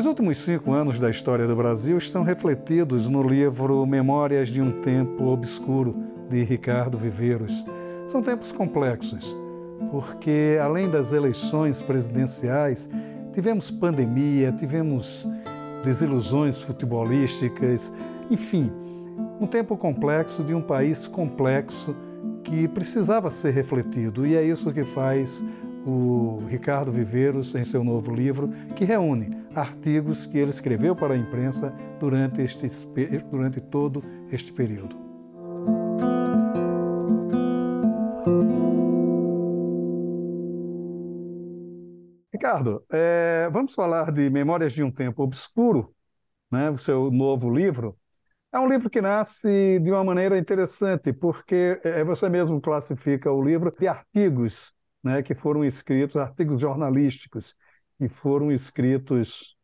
Os últimos 5 anos da história do Brasil estão refletidos no livro Memórias de um Tempo Obscuro, de Ricardo Viveiros. São tempos complexos, porque além das eleições presidenciais, tivemos pandemia, tivemos desilusões futebolísticas, enfim, um tempo complexo de um país complexo que precisava ser refletido. E é isso que faz o Ricardo Viveiros em seu novo livro, que reúne artigos que ele escreveu para a imprensa durante todo este período. Ricardo, vamos falar de Memórias de um Tempo Obscuro, né? O seu novo livro. É um livro que nasce de uma maneira interessante, porque você mesmo classifica o livro de artigos, né, que foram escritos, artigos jornalísticos, que foram escritos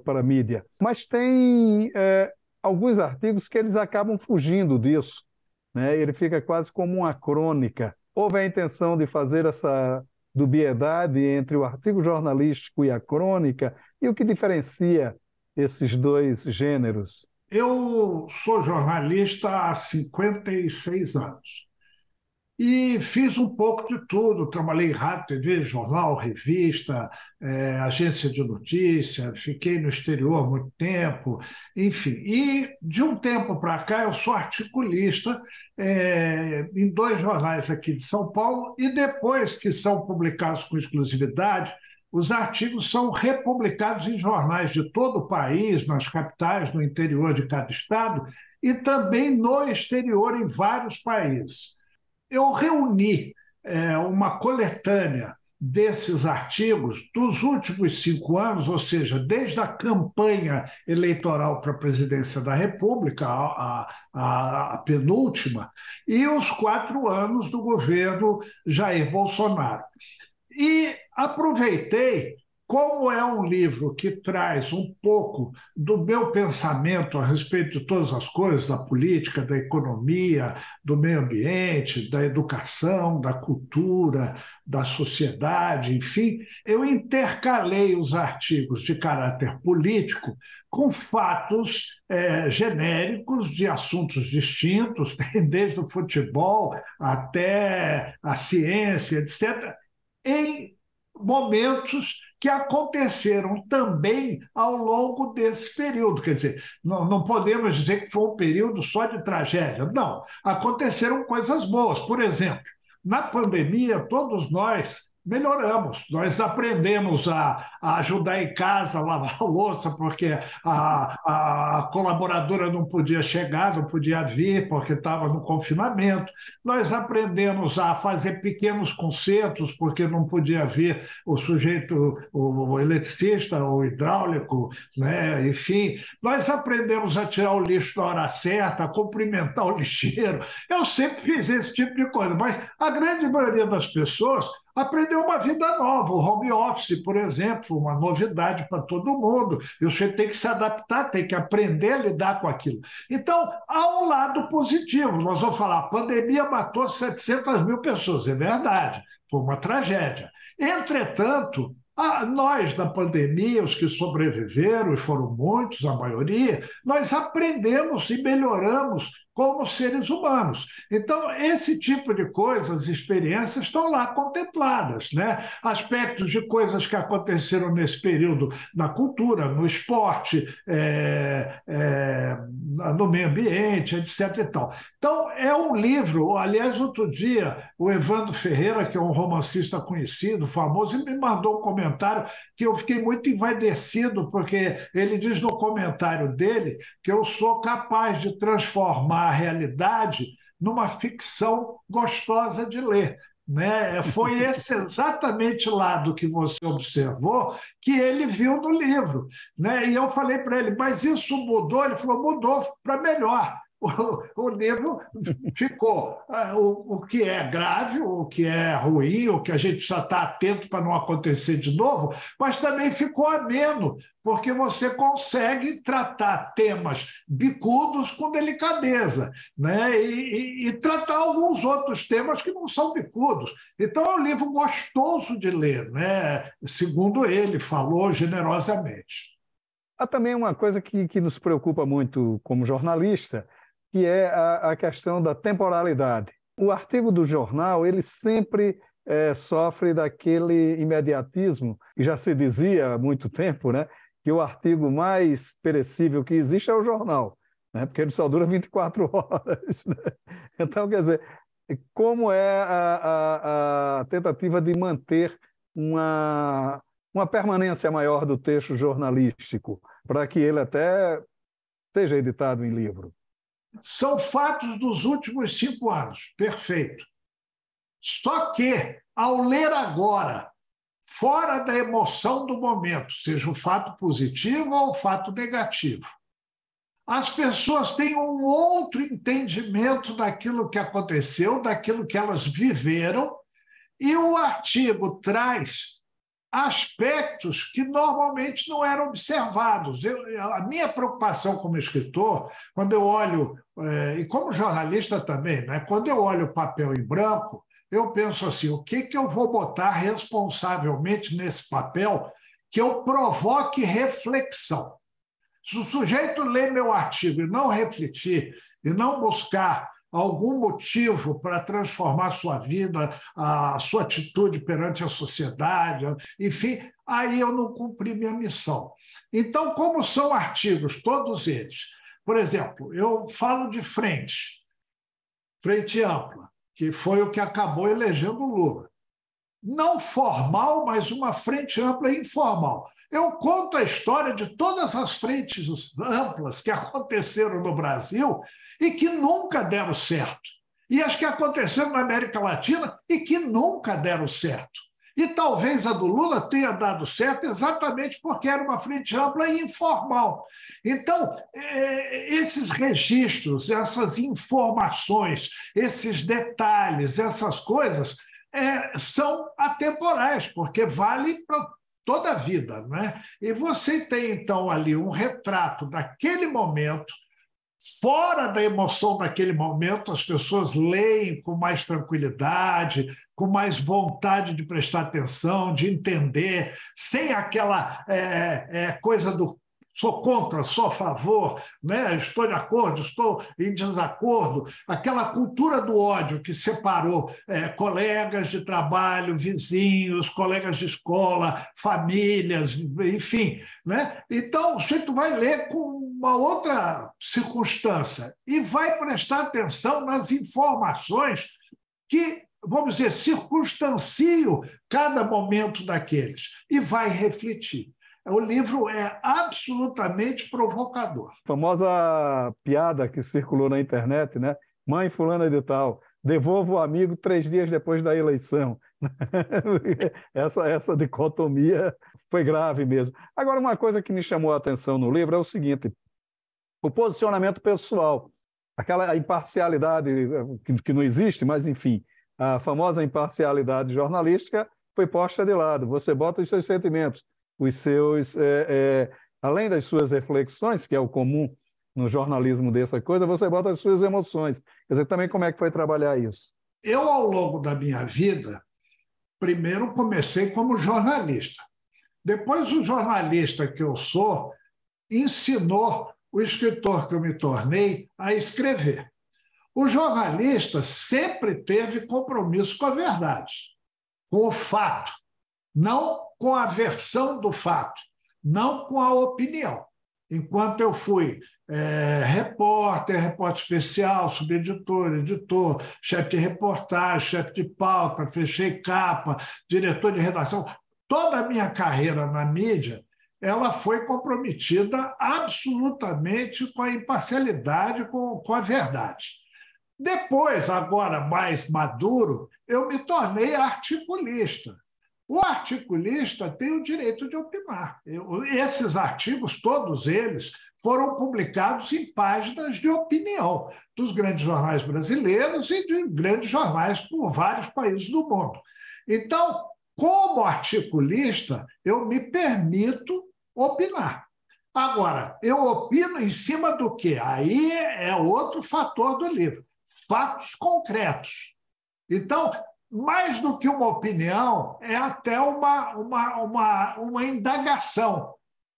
para a mídia. Mas tem alguns artigos que eles acabam fugindo disso, né? Ele fica quase como uma crônica. Houve a intenção de fazer essa dubiedade entre o artigo jornalístico e a crônica, e o que diferencia esses dois gêneros? Eu sou jornalista há 56 anos e fiz um pouco de tudo. Trabalhei em rádio, TV, jornal, revista, agência de notícia, fiquei no exterior há muito tempo, enfim. E de um tempo para cá eu sou articulista em 2 jornais aqui de São Paulo, e depois que são publicados com exclusividade, os artigos são republicados em jornais de todo o país, nas capitais, no interior de cada estado, e também no exterior, em vários países. Eu reuni uma coletânea desses artigos dos últimos 5 anos, ou seja, desde a campanha eleitoral para a presidência da República, a penúltima, e os 4 anos do governo Jair Bolsonaro. E aproveitei, como é um livro que traz um pouco do meu pensamento a respeito de todas as coisas, da política, da economia, do meio ambiente, da educação, da cultura, da sociedade, enfim, eu intercalei os artigos de caráter político com fatos genéricos de assuntos distintos, desde o futebol até a ciência, etc., em momentos que aconteceram também ao longo desse período. Quer dizer, não podemos dizer que foi um período só de tragédia. Não, aconteceram coisas boas. Por exemplo, na pandemia, todos nós melhoramos. Nós aprendemos a ajudar em casa, a lavar a louça, porque a colaboradora não podia chegar, não podia vir, porque estava no confinamento. Nós aprendemos a fazer pequenos concertos, porque não podia vir o sujeito, o eletricista, o hidráulico, né? Enfim. Nós aprendemos a tirar o lixo na hora certa, a cumprimentar o lixeiro. Eu sempre fiz esse tipo de coisa, mas a grande maioria das pessoas aprendeu uma vida nova. O home office, por exemplo, foi uma novidade para todo mundo. Você tem que se adaptar, tem que aprender a lidar com aquilo. Então, há um lado positivo. Nós vamos falar, a pandemia matou 700 mil pessoas, é verdade, foi uma tragédia. Entretanto, nós, na pandemia, os que sobreviveram, e foram muitos, a maioria, nós aprendemos e melhoramos como seres humanos. Então, esse tipo de coisas, experiências, estão lá contempladas, né? Aspectos de coisas que aconteceram nesse período na cultura, no esporte, no meio ambiente, etc. e tal. Então, é um livro. Aliás, outro dia, o Evandro Ferreira, que é um romancista conhecido, famoso, me mandou um comentário que eu fiquei muito envaidecido, porque ele diz no comentário dele que eu sou capaz de transformar a realidade numa ficção gostosa de ler, né? Foi esse exatamente lado que você observou que ele viu no livro, né? E eu falei para ele, mas isso mudou? Ele falou, mudou para melhor. o livro ficou o que é grave, o que é ruim, o que a gente precisa estar atento para não acontecer de novo, mas também ficou ameno, porque você consegue tratar temas bicudos com delicadeza, né? E tratar alguns outros temas que não são bicudos. Então, é um livro gostoso de ler, né? Segundo ele, falou generosamente. Há também uma coisa que nos preocupa muito como jornalista, que é a questão da temporalidade. O artigo do jornal, ele sempre sofre daquele imediatismo, que já se dizia há muito tempo, né, que o artigo mais perecível que existe é o jornal, né, porque ele só dura 24 horas. Né? Então, quer dizer, como é a tentativa de manter uma permanência maior do texto jornalístico, para que ele até seja editado em livro? São fatos dos últimos 5 anos, perfeito. Só que, ao ler agora, fora da emoção do momento, seja o fato positivo ou o fato negativo, as pessoas têm um outro entendimento daquilo que aconteceu, daquilo que elas viveram, e o artigo traz aspectos que normalmente não eram observados. A minha preocupação como escritor, quando eu olho, e como jornalista também, né, quando eu olho o papel em branco, eu penso assim, o que eu vou botar responsavelmente nesse papel que eu provoque reflexão? Se o sujeito ler meu artigo e não refletir, e não buscar algum motivo para transformar sua vida, a sua atitude perante a sociedade, enfim, aí eu não cumpri minha missão. Então, como são artigos, todos eles, por exemplo, eu falo de frente ampla, que foi o que acabou elegendo o Lula. Não formal, mas uma frente ampla informal. Eu conto a história de todas as frentes amplas que aconteceram no Brasil e que nunca deram certo. E as que aconteceram na América Latina e que nunca deram certo. E talvez a do Lula tenha dado certo exatamente porque era uma frente ampla e informal. Então, esses registros, essas informações, esses detalhes, essas coisas são atemporais, porque vale para toda a vida, né? E você tem, então, ali um retrato daquele momento, fora da emoção daquele momento, as pessoas leem com mais tranquilidade, com mais vontade de prestar atenção, de entender, sem aquela coisa do sou contra, sou a favor, né? Estou de acordo, estou em desacordo. Aquela cultura do ódio que separou colegas de trabalho, vizinhos, colegas de escola, famílias, enfim. Né? Então, o sujeito vai ler com uma outra circunstância e vai prestar atenção nas informações que, vamos dizer, circunstanciam cada momento daqueles e vai refletir. O livro é absolutamente provocador. A famosa piada que circulou na internet, né? Mãe fulana de tal, devolva o amigo 3 dias depois da eleição. Essa dicotomia foi grave mesmo. Agora, uma coisa que me chamou a atenção no livro é o seguinte: o posicionamento pessoal, aquela imparcialidade que não existe, mas, enfim, a famosa imparcialidade jornalística foi posta de lado. Você bota os seus sentimentos, os seus, além das suas reflexões, que é o comum no jornalismo dessa coisa, você bota as suas emoções. Quer dizer, também como é que foi trabalhar isso? Eu, ao longo da minha vida, primeiro comecei como jornalista. Depois, o jornalista que eu sou ensinou o escritor que eu me tornei a escrever. O jornalista sempre teve compromisso com a verdade, com o fato, não com a versão do fato, não com a opinião. Enquanto eu fui repórter especial, subeditor, editor, chefe de reportagem, chefe de pauta, fechei capa, diretor de redação, toda a minha carreira na mídia, ela foi comprometida absolutamente com a imparcialidade, com a verdade. Depois, agora mais maduro, eu me tornei articulista. O articulista tem o direito de opinar. Esses artigos, todos eles, foram publicados em páginas de opinião dos grandes jornais brasileiros e de grandes jornais por vários países do mundo. Então, como articulista, eu me permito opinar. Agora, eu opino em cima do quê? Aí é outro fator do livro. Fatos concretos. Então, mais do que uma opinião, é até uma indagação.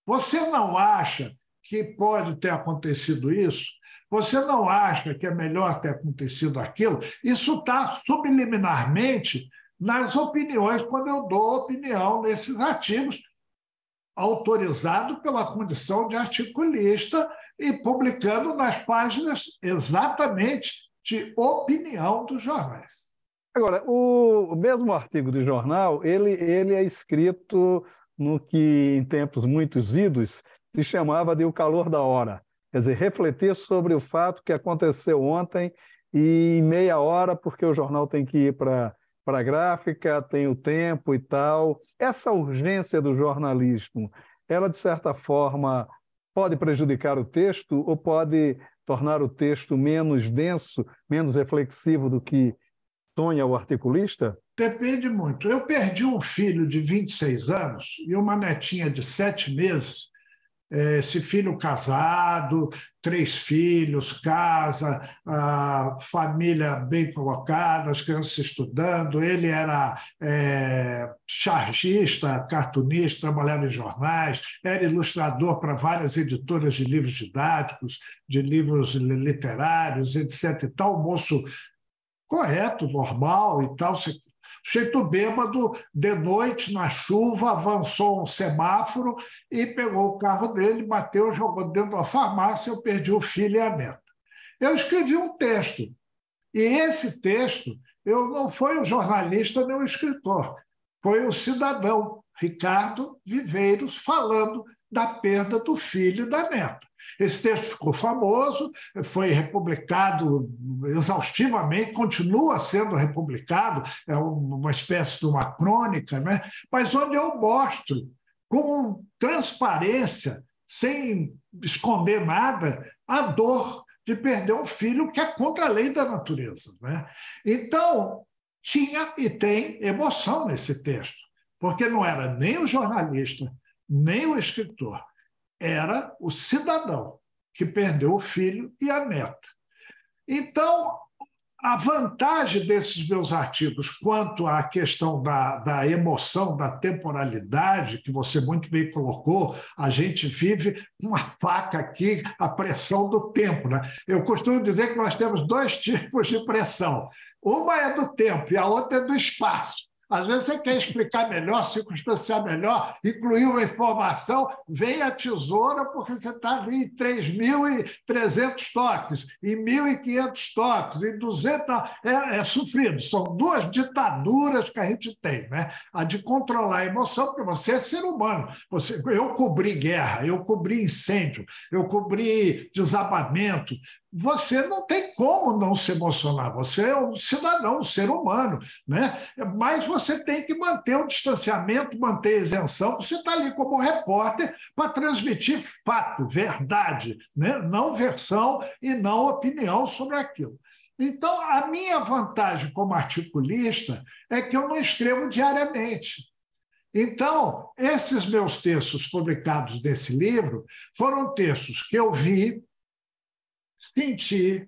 Você não acha que pode ter acontecido isso? Você não acha que é melhor ter acontecido aquilo? Isso está subliminarmente nas opiniões, quando eu dou opinião nesses artigos, autorizado pela condição de articulista e publicando nas páginas exatamente de opinião dos jornais. Agora, o mesmo artigo de jornal, ele é escrito no que, em tempos muito idos, se chamava de o calor da hora. Quer dizer, refletir sobre o fato que aconteceu ontem e em meia hora, porque o jornal tem que ir para a gráfica, tem o tempo e tal. Essa urgência do jornalismo, ela, de certa forma, pode prejudicar o texto ou pode tornar o texto menos denso, menos reflexivo do que sonha o articulista? Depende muito. Eu perdi um filho de 26 anos e uma netinha de 7 meses. Esse filho casado, 3 filhos, casa, a família bem colocada, as crianças estudando. Ele era chargista, cartunista, trabalhava em jornais, era ilustrador para várias editoras de livros didáticos, de livros literários, etc. E tal, moço correto, normal e tal. Sujeito bêbado, de noite, na chuva, avançou um semáforo e pegou o carro dele, bateu, jogou dentro da farmácia, eu perdi o filho e a neta. Eu escrevi um texto, e esse texto não foi o jornalista nem o escritor, foi o cidadão Ricardo Viveiros falando da perda do filho e da neta. Esse texto ficou famoso, foi republicado exaustivamente, continua sendo republicado, é uma espécie de uma crônica, né? Mas onde eu mostro com transparência, sem esconder nada, a dor de perder um filho que é contra a lei da natureza, né? Então, tinha e tem emoção nesse texto, porque não era nem o jornalista, nem o escritor, era o cidadão que perdeu o filho e a neta. Então, a vantagem desses meus artigos quanto à questão da emoção, da temporalidade, que você muito bem colocou, a gente vive uma faca aqui, a pressão do tempo, né? Eu costumo dizer que nós temos 2 tipos de pressão. Uma é do tempo e a outra é do espaço. Às vezes você quer explicar melhor, circunstanciar melhor, incluir uma informação, vem a tesoura porque você está ali em 3.300 toques, em 1.500 toques, em 200... É sofrido. São 2 ditaduras que a gente tem, né? A de controlar a emoção, porque você é ser humano. Eu cobri guerra, eu cobri incêndio, eu cobri desabamento. Você não tem como não se emocionar. Você é um cidadão, um ser humano, né? Mas você tem que manter o distanciamento, manter a isenção. Você está ali como repórter para transmitir fato, verdade, né? Não versão e não opinião sobre aquilo. Então, a minha vantagem como articulista é que eu não escrevo diariamente. Então, esses meus textos publicados nesse livro foram textos que eu vi, senti,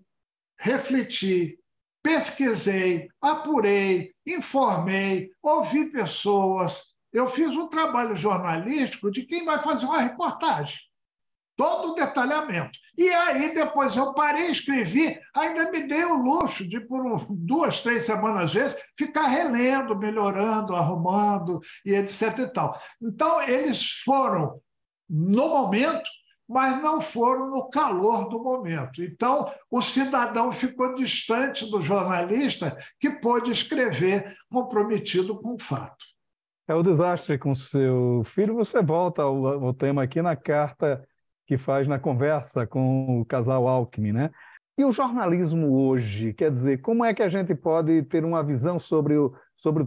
refleti, pesquisei, apurei, informei, ouvi pessoas. Eu fiz um trabalho jornalístico de quem vai fazer uma reportagem. Todo o detalhamento. E aí, depois eu parei, escrevi, ainda me dei o luxo de, por 2, 3 semanas, às vezes, ficar relendo, melhorando, arrumando, e etc. e tal. Então, eles foram no momento, mas não foram no calor do momento. Então, o cidadão ficou distante do jornalista que pôde escrever comprometido com o fato. É o desastre com seu filho. Você volta ao tema aqui na carta que faz na conversa com o casal Alckmin, né? E o jornalismo hoje, quer dizer, como é que a gente pode ter uma visão sobre o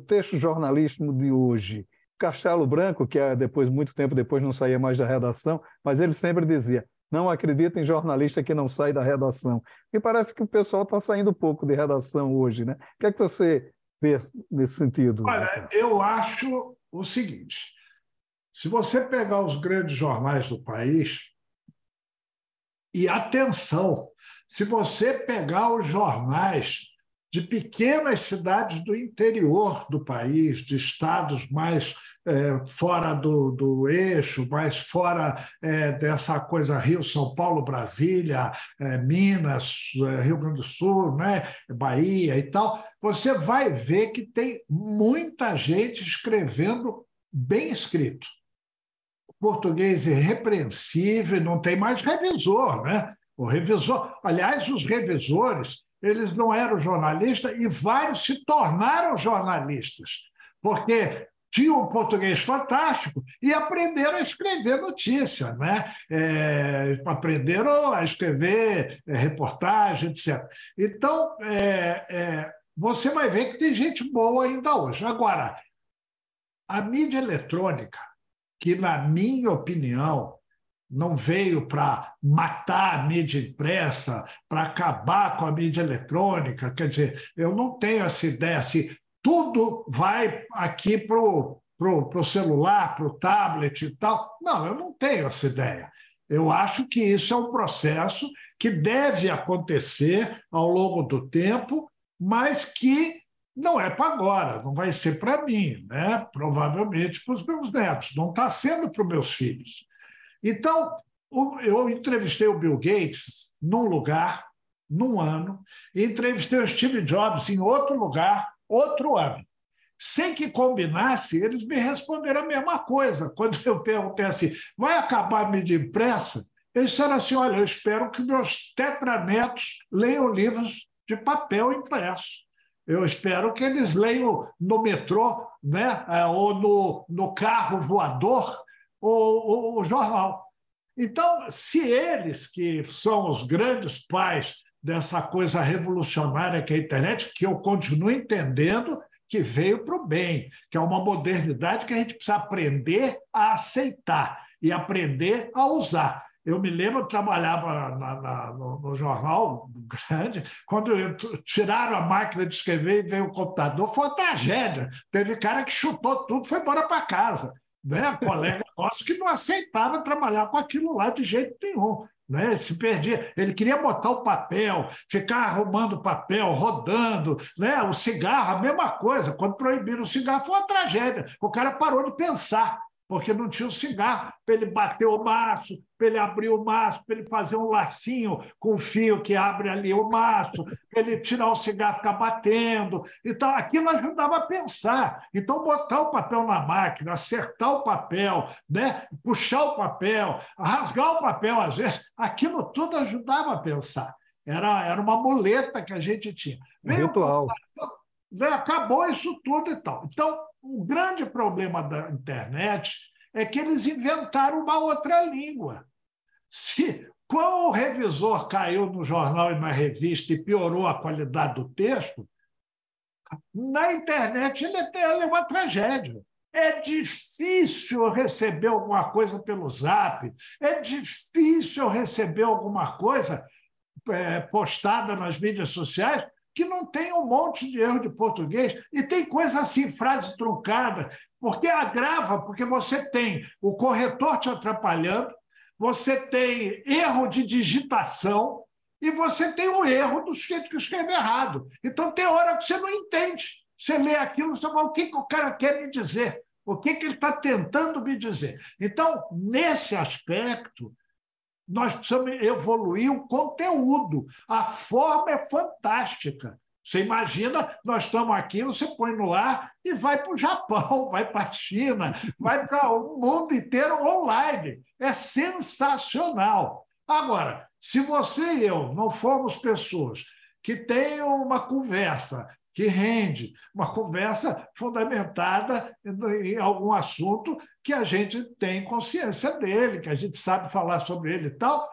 texto jornalístico de hoje? Castelo Branco, que depois, muito tempo depois, não saía mais da redação, mas ele sempre dizia: não acredita em jornalista que não sai da redação. E parece que o pessoal está saindo pouco de redação hoje, né? O que é que você vê nesse sentido, Olha, doutor? eu acho o seguinte: se você pegar os grandes jornais do país, e atenção, se você pegar os jornais de pequenas cidades do interior do país, de estados mais fora do eixo, mais fora dessa coisa Rio, São Paulo, Brasília, Minas, Rio Grande do Sul, né, Bahia e tal, você vai ver que tem muita gente escrevendo bem escrito. Português irrepreensível, não tem mais revisor, né? O revisor, aliás, os revisores, eles não eram jornalistas e vários se tornaram jornalistas, porque tinham um português fantástico e aprenderam a escrever notícia, né? Aprenderam a escrever reportagem, etc. Então, você vai ver que tem gente boa ainda hoje. Agora, a mídia eletrônica, que, na minha opinião, não veio para matar a mídia impressa, para acabar com a mídia eletrônica. Quer dizer, eu não tenho essa ideia assim, tudo vai aqui pro celular, para o tablet e tal. Não, eu não tenho essa ideia. Eu acho que isso é um processo que deve acontecer ao longo do tempo, mas que não é para agora, não vai ser para mim, né? Provavelmente para os meus netos, não está sendo para os meus filhos. Então, eu entrevistei o Bill Gates num lugar, num ano, e entrevistei o Steve Jobs em outro lugar, outro ano. Sem que combinasse, eles me responderam a mesma coisa. Quando eu perguntei assim, vai acabar a mídia impressa? Eles disseram assim, olha, eu espero que meus tetranetos leiam livros de papel impresso. Eu espero que eles leiam no metrô, né? Ou no carro voador o jornal. Então, se eles, que são os grandes pais dessa coisa revolucionária que é a internet, que eu continuo entendendo que veio para o bem, que é uma modernidade que a gente precisa aprender a aceitar e aprender a usar. Eu me lembro, eu trabalhava no jornal grande, quando tiraram a máquina de escrever e veio o computador, foi uma tragédia. Teve cara que chutou tudo, foi embora para casa. Né? Colega nosso que não aceitava trabalhar com aquilo lá de jeito nenhum. Né? Ele se perdia. Ele queria botar o papel, ficar arrumando o papel, rodando. Né? O cigarro, a mesma coisa. Quando proibiram o cigarro, foi uma tragédia. O cara parou de pensar, porque não tinha o cigarro, para ele bater o maço, para ele abrir o maço, para ele fazer um lacinho com fio que abre ali o maço, para ele tirar o cigarro e ficar batendo. Então, aquilo ajudava a pensar. Então, botar o papel na máquina, acertar o papel, né? Puxar o papel, rasgar o papel, às vezes, aquilo tudo ajudava a pensar. Era uma muleta que a gente tinha. Um Veio o ritual. computador, acabou isso tudo e tal. Então, o grande problema da internet é que eles inventaram uma outra língua. Se quando o revisor caiu no jornal e na revista e piorou a qualidade do texto, na internet ele é uma tragédia. É difícil receber alguma coisa pelo Zap, é difícil receber alguma coisa postada nas mídias sociais que não tem um monte de erro de português, e tem coisa assim, frase truncada, porque agrava, porque você tem o corretor te atrapalhando, você tem erro de digitação e você tem o erro do sujeito que escreve errado. Então, tem hora que você não entende. Você lê aquilo, você fala, o que o cara quer me dizer? O que ele está tentando me dizer? Então, nesse aspecto, nós precisamos evoluir o conteúdo. A forma é fantástica. Você imagina, nós estamos aqui, você põe no ar e vai para o Japão, vai para a China, vai para o mundo inteiro online. É sensacional. Agora, se você e eu não formos pessoas que tenham uma conversa que rende, uma conversa fundamentada em algum assunto que a gente tem consciência dele, que a gente sabe falar sobre ele e tal,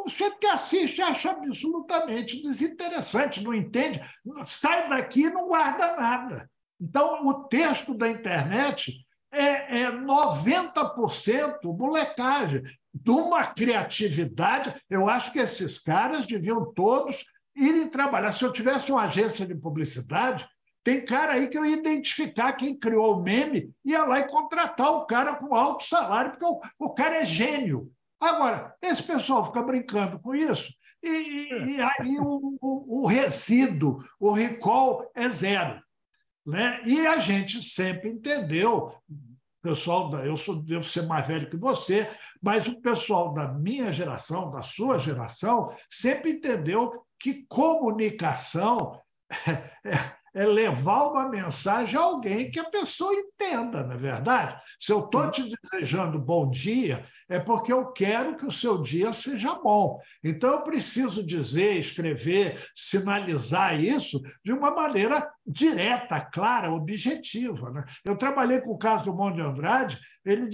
O sujeito que assiste acha absolutamente desinteressante, não entende, sai daqui e não guarda nada. Então, o texto da internet é 90% molecagem, de uma criatividade. Eu acho que esses caras deviam todos irem trabalhar. Se eu tivesse uma agência de publicidade, tem cara aí que eu ia identificar quem criou o meme, ia lá e contratar o cara com alto salário, porque o cara é gênio. Agora, esse pessoal fica brincando com isso, e aí o resíduo, o recall é zero. Né? E a gente sempre entendeu, pessoal, devo ser mais velho que você, mas o pessoal da minha geração, da sua geração, sempre entendeu que comunicação é levar uma mensagem a alguém que a pessoa entenda, não é verdade? Se eu estou te desejando bom dia, é porque eu quero que o seu dia seja bom. Então, eu preciso dizer, escrever, sinalizar isso de uma maneira direta, clara, objetiva. Né? Eu trabalhei com o caso do Monte de Andrade, ele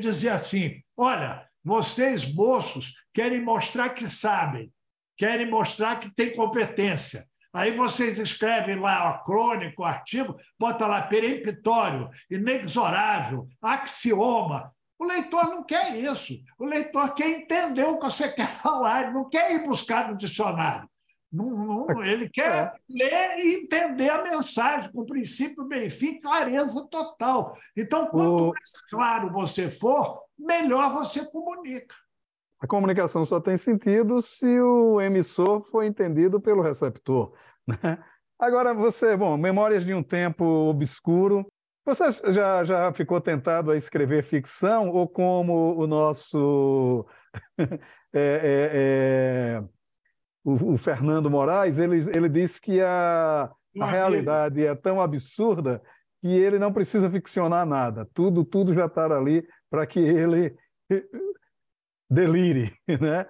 dizia assim, olha, vocês, moços, querem mostrar que sabem, querem mostrar que têm competência. Aí vocês escrevem lá a crônica, o artigo, bota lá peremptório, inexorável, axioma. O leitor não quer isso. O leitor quer entender o que você quer falar, ele não quer ir buscar no dicionário. Ele quer ler e entender a mensagem, com princípio, bem fim, clareza total. Então, quanto mais claro você for, melhor você comunica. A comunicação só tem sentido se o emissor for entendido pelo receptor, né? Agora, Memórias de um Tempo Obscuro, você já ficou tentado a escrever ficção, ou como o nosso o Fernando Moraes, ele disse que a realidade é tão absurda que ele não precisa ficcionar nada, tudo já está ali para que ele delire, né?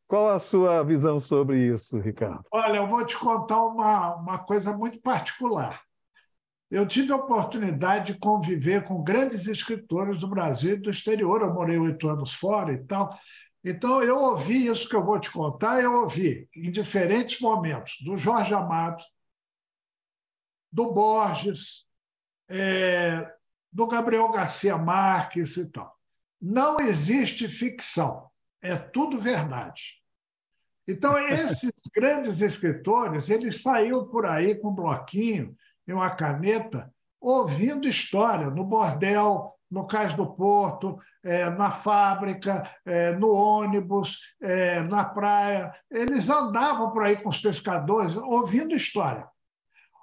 Qual a sua visão sobre isso, Ricardo? Olha, eu vou te contar uma coisa muito particular. Eu tive a oportunidade de conviver com grandes escritores do Brasil e do exterior. Eu morei 8 anos fora e tal. Então, eu ouvi isso que eu vou te contar, eu ouvi em diferentes momentos, do Jorge Amado, do Borges, do Gabriel Garcia Marques e tal. Não existe ficção, é tudo verdade. Então, esses grandes escritores, eles saíam por aí com um bloquinho e uma caneta, ouvindo história no bordel, no Cais do Porto, na fábrica, no ônibus, na praia. Eles andavam por aí com os pescadores, ouvindo história.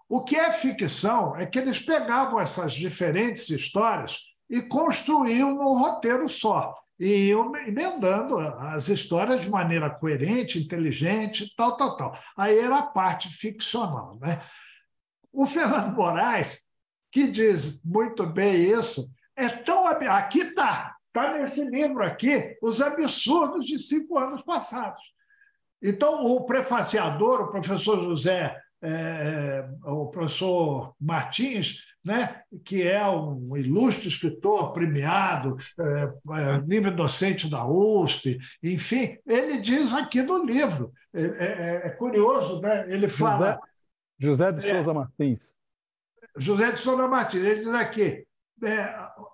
O que é ficção é que eles pegavam essas diferentes histórias e construíam num roteiro só, e iam emendando as histórias de maneira coerente, inteligente, tal. Aí era a parte ficcional. Né? O Fernando Moraes, que diz muito bem isso, aqui está nesse livro aqui, Os Absurdos de 5 anos passados. Então, o prefaciador, o professor o professor Martins, né, que é um ilustre escritor premiado, livre docente da USP, enfim, ele diz aqui no livro, é curioso, né? Ele fala... José de Souza Martins. José de Souza Martins, ele diz aqui,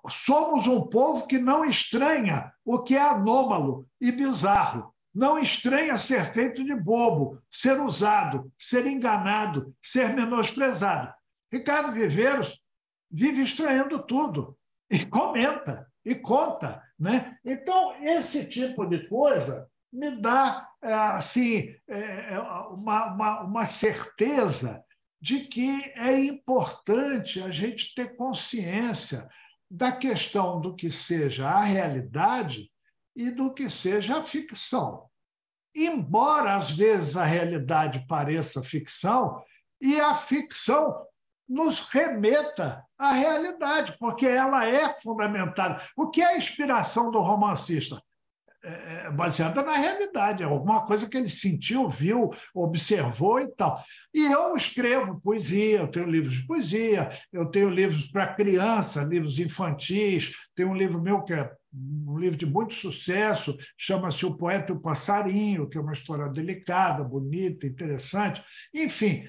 somos um povo que não estranha o que é anômalo e bizarro, não estranha ser feito de bobo, ser usado, ser enganado, ser menosprezado. Ricardo Viveiros vive estranhando tudo, e comenta, e conta. Né? Então, esse tipo de coisa me dá assim, uma certeza de que é importante a gente ter consciência da questão do que seja a realidade e do que seja a ficção. Embora, às vezes, a realidade pareça ficção, e a ficção nos remeta à realidade, porque ela é fundamentada. O que é a inspiração do romancista? É baseada na realidade, é alguma coisa que ele sentiu, viu, observou e tal. E eu escrevo poesia, eu tenho livros de poesia, eu tenho livros para criança, livros infantis, tem um livro meu que é um livro de muito sucesso, chama-se O Poeta e o Passarinho, que é uma história delicada, bonita, interessante. Enfim,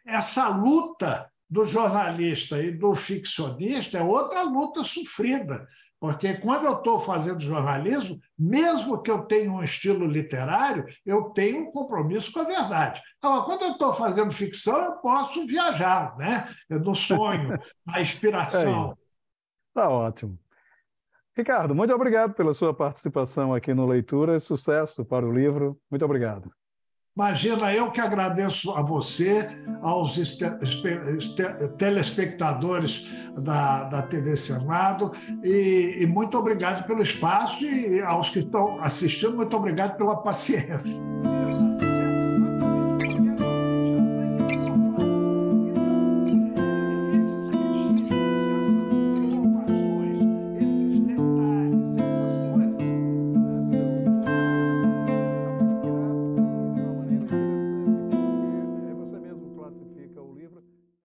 essa luta do jornalista e do ficcionista é outra luta sofrida, porque quando eu estou fazendo jornalismo, mesmo que eu tenha um estilo literário, eu tenho um compromisso com a verdade. Agora, quando eu estou fazendo ficção, eu posso viajar, né? Eu no sonho, na É isso. inspiração. Tá ótimo. Ricardo, muito obrigado pela sua participação aqui no Leitura. Sucesso para o livro. Muito obrigado. Imagina, eu que agradeço a você, aos telespectadores da TV Senado, e muito obrigado pelo espaço, e aos que estão assistindo, muito obrigado pela paciência.